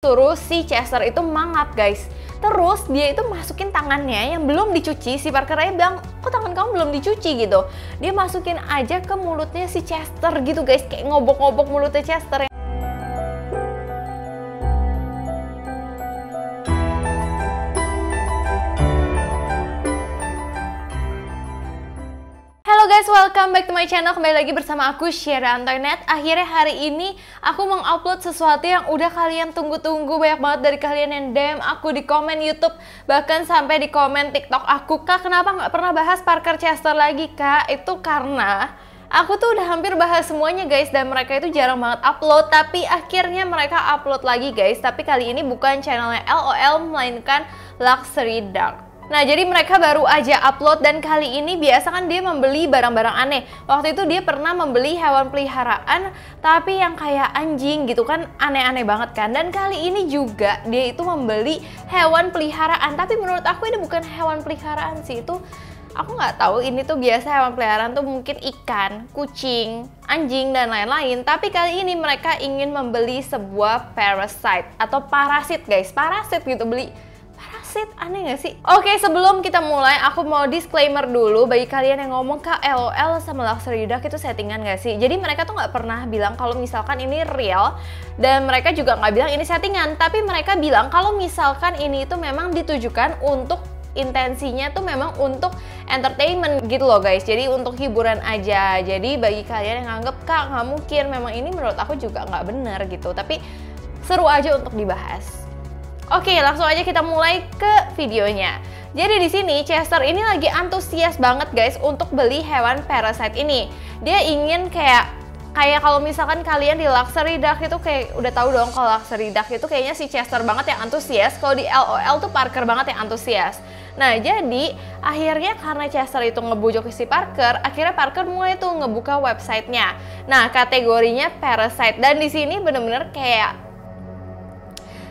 suruh si Chester itu mangap guys. Terus dia itu masukin tangannya yang belum dicuci. Si Parker aja bilang, kok tangan kamu belum dicuci gitu. Dia masukin aja ke mulutnya si Chester gitu guys, kayak ngobok-ngobok mulutnya Chester. Halo guys, welcome back to my channel. Kembali lagi bersama aku, Syera Antoinette. Akhirnya hari ini aku mengupload sesuatu yang udah kalian tunggu-tunggu. Banyak banget dari kalian yang DM aku di komen YouTube, bahkan sampai di komen TikTok aku. Kak, kenapa nggak pernah bahas Parker Chester lagi, Kak? Itu karena aku tuh udah hampir bahas semuanya guys, dan mereka itu jarang banget upload. Tapi akhirnya mereka upload lagi guys. Tapi kali ini bukan channelnya LOL, melainkan Luxury Duck. Nah, jadi mereka baru aja upload, dan kali ini biasa kan dia membeli barang-barang aneh. Waktu itu dia pernah membeli hewan peliharaan, tapi yang kayak anjing gitu kan, aneh-aneh banget kan. Dan kali ini juga dia itu membeli hewan peliharaan, tapi menurut aku ini bukan hewan peliharaan sih. Itu aku nggak tahu, ini tuh biasa hewan peliharaan tuh mungkin ikan, kucing, anjing, dan lain-lain. Tapi kali ini mereka ingin membeli sebuah parasite atau parasit guys. Parasit gitu, beli parasit, aneh gak sih? Oke, sebelum kita mulai aku mau disclaimer dulu bagi kalian yang ngomong, Kak, LOL sama Luxury Duck itu settingan gak sih? Jadi mereka tuh nggak pernah bilang kalau misalkan ini real, dan mereka juga nggak bilang ini settingan. Tapi mereka bilang kalau misalkan ini itu memang ditujukan untuk, intensinya tuh memang untuk entertainment gitu loh guys. Jadi untuk hiburan aja. Jadi bagi kalian yang nganggep, Kak, nggak mungkin, memang ini menurut aku juga nggak bener gitu. Tapi seru aja untuk dibahas. Oke, langsung aja kita mulai ke videonya. Jadi di sini Chester ini lagi antusias banget guys untuk beli hewan parasite ini. Dia ingin kayak kalau misalkan kalian di Luxury Duck itu kayak udah tahu dong kalau Luxury Duck itu kayaknya si Chester banget yang antusias. Kalau di LOL tuh Parker banget yang antusias. Nah, jadi akhirnya karena Chester itu ngebujuk si Parker, akhirnya Parker mulai tuh ngebuka websitenya. Nah, kategorinya parasite, dan di sini bener-bener kayak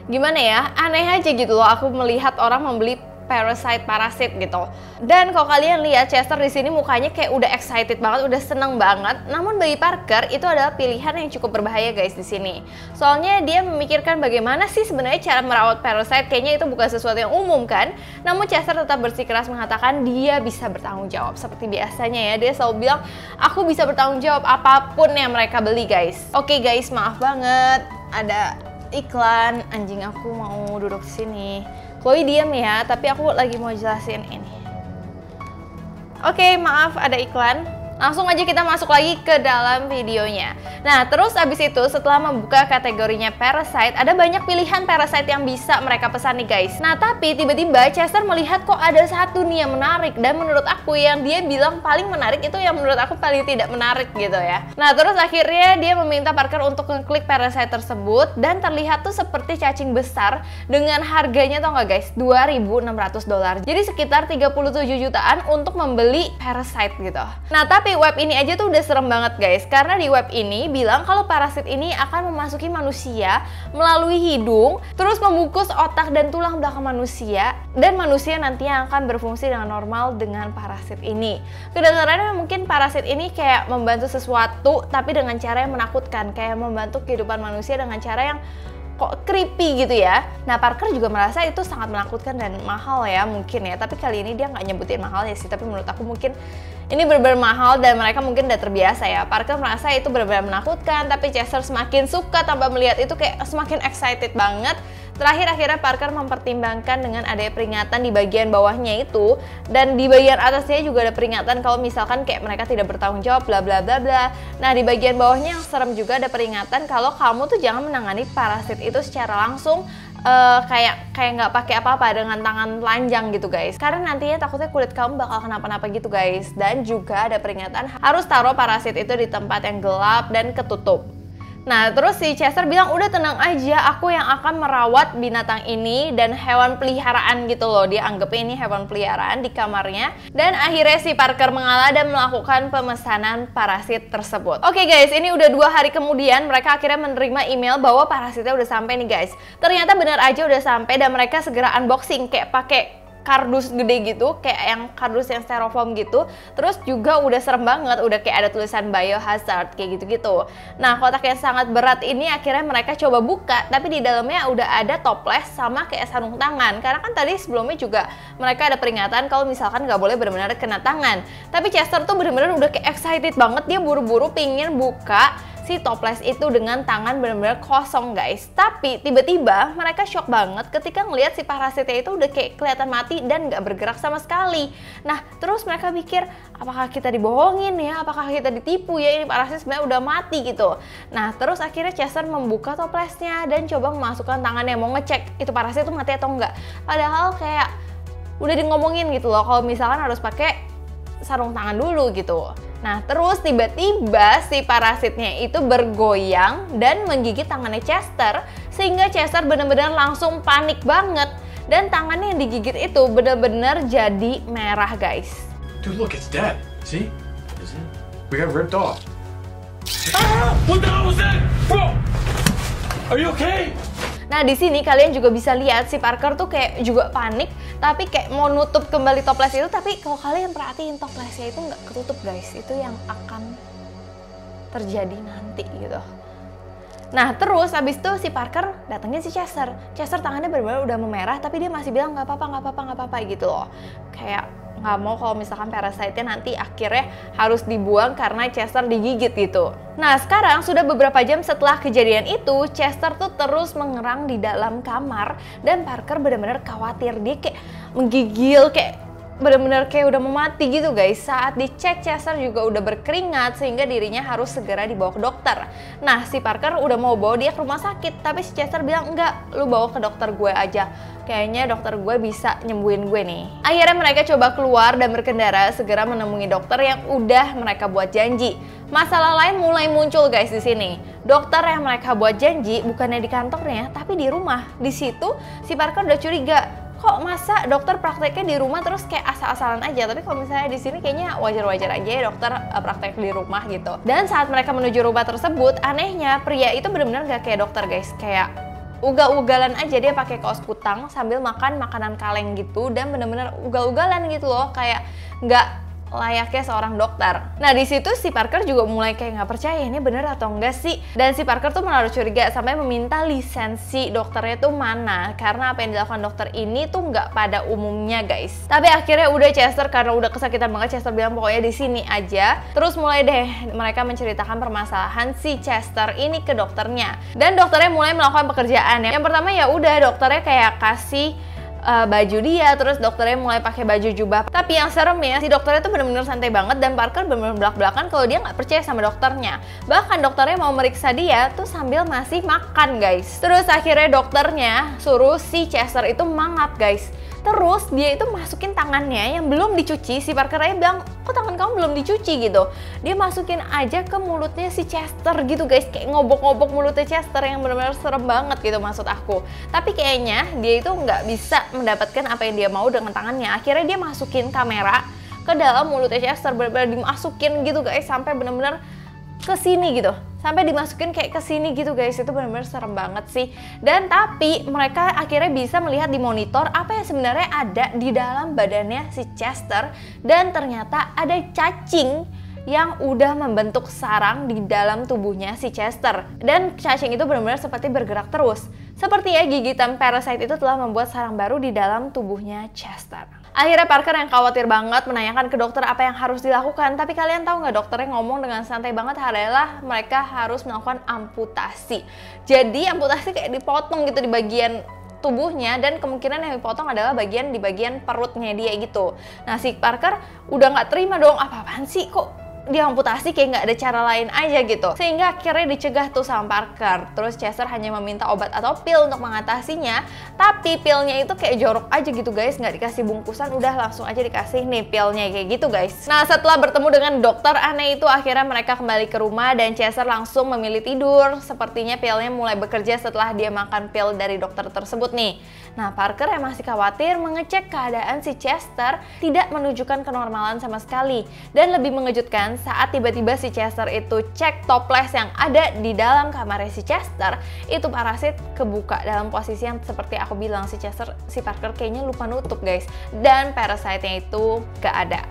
gimana ya, aneh aja gitu loh aku melihat orang membeli parasit gitu. Dan kalau kalian lihat Chester di sini mukanya kayak udah excited banget, udah seneng banget. Namun bagi Parker itu adalah pilihan yang cukup berbahaya guys di sini. Soalnya dia memikirkan bagaimana sih sebenarnya cara merawat parasite, kayaknya itu bukan sesuatu yang umum kan. Namun Chester tetap bersikeras mengatakan dia bisa bertanggung jawab. Seperti biasanya ya, dia selalu bilang aku bisa bertanggung jawab apapun yang mereka beli guys. Oke guys, maaf banget ada iklan, anjing aku mau duduk di sini. Chloe diam ya, tapi aku lagi mau jelasin ini. Oke, maaf ada iklan. Langsung aja kita masuk lagi ke dalam videonya. Nah, terus abis itu setelah membuka kategorinya parasite, ada banyak pilihan parasite yang bisa mereka pesan nih guys. Nah, tapi tiba-tiba Chester melihat kok ada satu nih yang menarik, dan menurut aku yang dia bilang paling menarik itu yang menurut aku paling tidak menarik gitu ya. Nah, terus akhirnya dia meminta Parker untuk ngeklik parasite tersebut, dan terlihat tuh seperti cacing besar dengan harganya tau gak guys, $2.600. Jadi sekitar 37 jutaan untuk membeli parasite gitu. Nah, tapi web ini aja tuh udah serem banget guys, karena di web ini bilang kalau parasit ini akan memasuki manusia melalui hidung, terus membungkus otak dan tulang belakang manusia, dan manusia nantinya akan berfungsi dengan normal dengan parasit ini. Kedengarannya mungkin parasit ini kayak membantu sesuatu, tapi dengan cara yang menakutkan, kayak membantu kehidupan manusia dengan cara yang kok creepy gitu ya. Nah, Parker juga merasa itu sangat menakutkan dan mahal ya mungkin ya. Tapi kali ini dia nggak nyebutin mahal ya sih. Tapi menurut aku mungkin ini benar-benar mahal, dan mereka mungkin udah terbiasa ya. Parker merasa itu benar-benar menakutkan, tapi Chester semakin suka tanpa melihat itu, kayak semakin excited banget. Terakhir akhirnya Parker mempertimbangkan dengan adanya peringatan di bagian bawahnya itu, dan di bagian atasnya juga ada peringatan kalau misalkan kayak mereka tidak bertanggung jawab bla bla bla bla. Nah, di bagian bawahnya yang serem juga ada peringatan kalau kamu tuh jangan menangani parasit itu secara langsung, kayak nggak pakai apa-apa dengan tangan telanjang gitu guys, karena nantinya takutnya kulit kamu bakal kenapa-napa gitu guys. Dan juga ada peringatan harus taruh parasit itu di tempat yang gelap dan ketutup. Nah, terus si Chester bilang udah tenang aja, aku yang akan merawat binatang ini dan hewan peliharaan gitu loh. Dia anggapnya ini hewan peliharaan di kamarnya. Dan akhirnya si Parker mengalah dan melakukan pemesanan parasit tersebut. Oke guys, ini udah 2 hari kemudian mereka akhirnya menerima email bahwa parasitnya udah sampai nih guys. Ternyata benar aja udah sampai, dan mereka segera unboxing kayak pakai kardus gede gitu, kayak yang kardus yang styrofoam gitu. Terus juga udah serem banget, udah kayak ada tulisan biohazard kayak gitu-gitu. Nah, kotak yang sangat berat ini akhirnya mereka coba buka, tapi di dalamnya udah ada toples sama kayak sarung tangan. Karena kan tadi sebelumnya juga mereka ada peringatan kalau misalkan nggak boleh benar-benar kena tangan. Tapi Chester tuh benar-benar udah kayak excited banget, dia buru-buru pingin buka si toples itu dengan tangan benar-benar kosong guys. Tapi tiba-tiba mereka shock banget ketika ngelihat si parasitnya itu udah kayak kelihatan mati dan nggak bergerak sama sekali. Nah terus mereka pikir, apakah kita dibohongin ya, apakah kita ditipu ya, ini parasit sebenarnya udah mati gitu. Nah terus akhirnya Chester membuka toplesnya dan coba memasukkan tangannya mau ngecek itu parasit itu mati atau enggak. Padahal kayak udah di ngomongin gitu loh kalau misalkan harus pakai sarung tangan dulu gitu. Nah terus tiba-tiba si parasitnya itu bergoyang dan menggigit tangannya Chester, sehingga Chester benar-benar langsung panik banget dan tangannya yang digigit itu benar-benar jadi merah guys. Dude, look, it's dead. See? Is it? We got ripped off. Ah! What the hell was that? Bro! Are you okay? Nah di sini kalian juga bisa lihat si Parker tuh kayak juga panik, tapi kayak mau nutup kembali toples itu, tapi kalau kalian perhatiin toplesnya itu nggak ketutup guys, itu yang akan terjadi nanti gitu. Nah terus habis itu si Parker datengin si Chester. Chester tangannya benar-benar udah memerah, tapi dia masih bilang nggak apa-apa, nggak apa-apa, nggak apa-apa gitu loh. Kayak nggak mau kalau misalkan parasitnya nanti akhirnya harus dibuang karena Chester digigit gitu. Nah sekarang sudah beberapa jam setelah kejadian itu, Chester tuh terus mengerang di dalam kamar dan Parker benar-benar khawatir, dia kayak menggigil, kayak benar-benar kayak udah mau mati gitu guys. Saat dicek Chester juga udah berkeringat sehingga dirinya harus segera dibawa ke dokter. Nah si Parker udah mau bawa dia ke rumah sakit, tapi si Chester bilang enggak, lu bawa ke dokter gue aja, kayaknya dokter gue bisa nyembuhin gue nih. Akhirnya mereka coba keluar dan berkendara segera menemui dokter yang udah mereka buat janji. Masalah lain mulai muncul guys di sini. Dokter yang mereka buat janji bukannya di kantornya tapi di rumah. Di situ si Parker udah curiga, kok masa dokter prakteknya di rumah terus kayak asal-asalan aja. Tapi kalau misalnya di sini kayaknya wajar-wajar aja ya dokter praktek di rumah gitu. Dan saat mereka menuju rumah tersebut, anehnya pria itu benar-benar gak kayak dokter guys, kayak ugal-ugalan aja. Dia pakai kaos kutang sambil makan makanan kaleng gitu dan bener-bener ugal-ugalan gitu loh, kayak nggak layaknya seorang dokter. Nah di situ si Parker juga mulai kayak nggak percaya ini bener atau enggak sih, dan si Parker tuh menaruh curiga sampai meminta lisensi dokternya tuh mana, karena apa yang dilakukan dokter ini tuh nggak pada umumnya guys. Tapi akhirnya udah Chester karena udah kesakitan banget, Chester bilang pokoknya di sini aja. Terus mulai deh mereka menceritakan permasalahan si Chester ini ke dokternya, dan dokternya mulai melakukan pekerjaan. Yang pertama ya udah dokternya kayak kasih baju dia, terus dokternya mulai pakai baju jubah. Tapi yang serem ya, si dokternya tuh bener-bener santai banget dan Parker bener-bener belak-belakan kalau dia nggak percaya sama dokternya. Bahkan dokternya mau meriksa dia tuh sambil masih makan guys. Terus akhirnya dokternya suruh si Chester itu mangap guys. Terus dia itu masukin tangannya yang belum dicuci. Si Parker aja bilang, kok tangan kamu belum dicuci gitu. Dia masukin aja ke mulutnya si Chester gitu guys, kayak ngobok-ngobok mulutnya Chester, yang benar-benar serem banget gitu maksud aku. Tapi kayaknya dia itu nggak bisa mendapatkan apa yang dia mau dengan tangannya. Akhirnya dia masukin kamera ke dalam mulutnya Chester, benar-benar dimasukin gitu guys, sampai benar-benar ke sini gitu, sampai dimasukin kayak ke sini gitu guys. Itu benar-benar serem banget sih. Dan tapi mereka akhirnya bisa melihat di monitor apa yang sebenarnya ada di dalam badannya si Chester, dan ternyata ada cacing yang udah membentuk sarang di dalam tubuhnya si Chester. Dan cacing itu benar-benar seperti bergerak terus. Sepertinya gigitan parasite itu telah membuat sarang baru di dalam tubuhnya Chester. Akhirnya Parker yang khawatir banget menanyakan ke dokter apa yang harus dilakukan. Tapi kalian tahu nggak, dokternya ngomong dengan santai banget adalah mereka harus melakukan amputasi. Jadi amputasi kayak dipotong gitu di bagian tubuhnya, dan kemungkinan yang dipotong adalah di bagian perutnya dia gitu. Nah si Parker udah nggak terima dong, apa-apaan sih kok diamputasi, kayak nggak ada cara lain aja gitu. Sehingga akhirnya dicegah tuh sama Parker. Terus Chester hanya meminta obat atau pil untuk mengatasinya. Tapi pilnya itu kayak jorok aja gitu guys, nggak dikasih bungkusan, udah langsung aja dikasih nih pilnya kayak gitu guys. Nah setelah bertemu dengan dokter aneh itu, akhirnya mereka kembali ke rumah dan Chester langsung memilih tidur. Sepertinya pilnya mulai bekerja setelah dia makan pil dari dokter tersebut nih. Nah, Parker yang masih khawatir mengecek keadaan si Chester tidak menunjukkan kenormalan sama sekali. Dan lebih mengejutkan saat tiba-tiba si Chester itu cek toples yang ada di dalam kamarnya si Chester, itu parasit kebuka dalam posisi yang seperti aku bilang, si Parker kayaknya lupa nutup guys. Dan parasite-nya itu gak ada.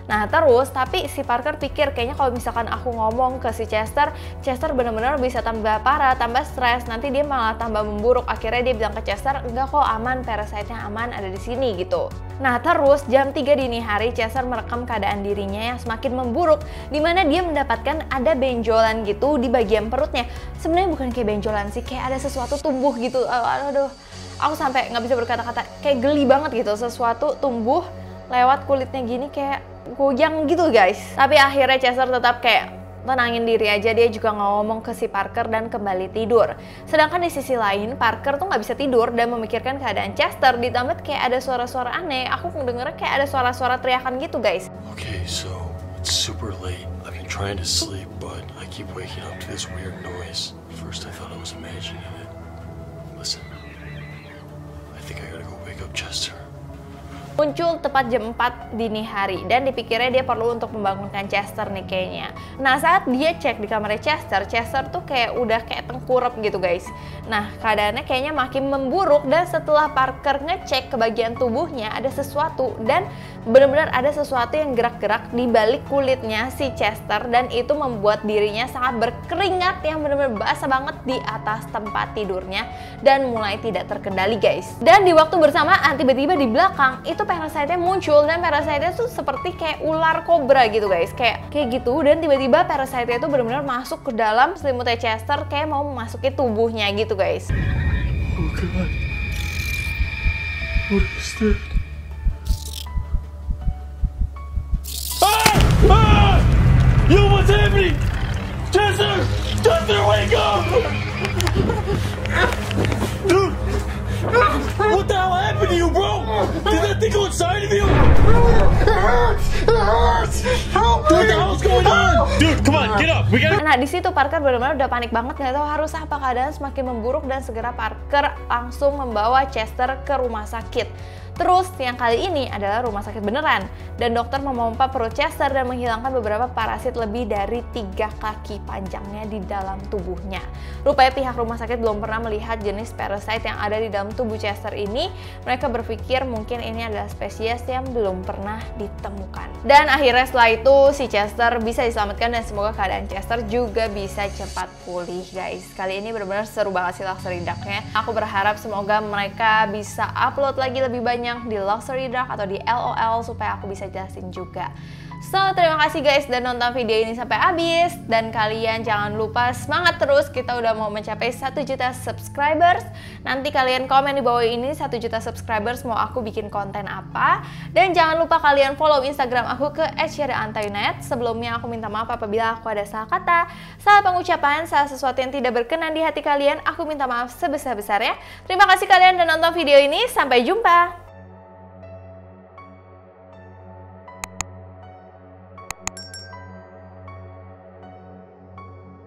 Nah terus, tapi si Parker pikir kayaknya kalau misalkan aku ngomong ke si Chester bener-bener bisa tambah parah, tambah stres, nanti dia malah tambah memburuk. Akhirnya dia bilang ke Chester, enggak kok aman, parasite-nya aman, ada di sini gitu. Nah terus, jam 3 dini hari Chester merekam keadaan dirinya yang semakin memburuk, dimana dia mendapatkan ada benjolan gitu di bagian perutnya. Sebenarnya bukan kayak benjolan sih, kayak ada sesuatu tumbuh gitu. Aduh, aku sampai nggak bisa berkata-kata, kayak geli banget gitu, sesuatu tumbuh lewat kulitnya gini kayak goyang gitu guys. Tapi akhirnya Chester tetap kayak tenangin diri aja, dia juga ngomong ke si Parker dan kembali tidur. Sedangkan di sisi lain, Parker tuh nggak bisa tidur dan memikirkan keadaan Chester, ditambah kayak ada suara-suara aneh. Aku ngedengernya kayak ada suara-suara teriakan gitu guys. Okay, so it's super late. I've been trying to sleep, but I keep waking up to this weird noise. First I thought I was imagining it. Listen, I think I gotta go wake up Chester. Muncul tepat jam 4 dini hari dan dipikirnya dia perlu untuk membangunkan Chester nih kayaknya. Nah saat dia cek di kamarnya Chester tuh kayak udah kayak tengkurap gitu guys. Nah keadaannya kayaknya makin memburuk dan setelah Parker ngecek ke bagian tubuhnya ada sesuatu dan benar-benar ada sesuatu yang gerak-gerak di balik kulitnya si Chester dan itu membuat dirinya sangat berkeringat yang benar-benar basah banget di atas tempat tidurnya dan mulai tidak terkendali guys. Dan di waktu bersamaan tiba-tiba di belakang itu parasite-nya muncul dan parasite-nya tuh seperti kayak ular kobra gitu guys, kayak gitu. Dan tiba-tiba parasite-nya tuh benar-benar masuk ke dalam selimutnya Chester kayak mau memasuki tubuhnya gitu guys. Oh God, what is that? Ah! Yo, what's happening? Chester, wake up! Dude, what the hell happened to you, bro? Did that thing go inside of you? Dude, what the hell's going on? Dude, come on, get up. We gotta. Nah di situ Parker benar-benar udah panik banget, nggak tahu harus apa, keadaan semakin memburuk dan segera Parker langsung membawa Chester ke rumah sakit. Terus yang kali ini adalah rumah sakit beneran dan dokter memompa perut Chester dan menghilangkan beberapa parasit lebih dari 3 kaki panjangnya di dalam tubuhnya. Rupanya pihak rumah sakit belum pernah melihat jenis parasite yang ada di dalam tubuh Chester ini. Mereka berpikir mungkin ini adalah spesies yang belum pernah ditemukan. Dan akhirnya setelah itu si Chester bisa diselamatkan dan semoga keadaan Chester juga bisa cepat pulih guys. Kali ini benar-benar seru banget sih Luxury Duck-nya. Aku berharap semoga mereka bisa upload lagi lebih banyak di Luxury Duck atau di LOL supaya aku bisa jelasin juga. So, terima kasih guys udah nonton video ini sampai habis. Dan kalian jangan lupa semangat terus, kita udah mau mencapai 1 juta subscribers. Nanti kalian komen di bawah ini 1 juta subscribers mau aku bikin konten apa. Dan jangan lupa kalian follow Instagram aku ke @sherryantayunet. Sebelumnya aku minta maaf apabila aku ada salah kata, salah pengucapan, salah sesuatu yang tidak berkenan di hati kalian. Aku minta maaf sebesar-besarnya. Terima kasih kalian udah nonton video ini, sampai jumpa.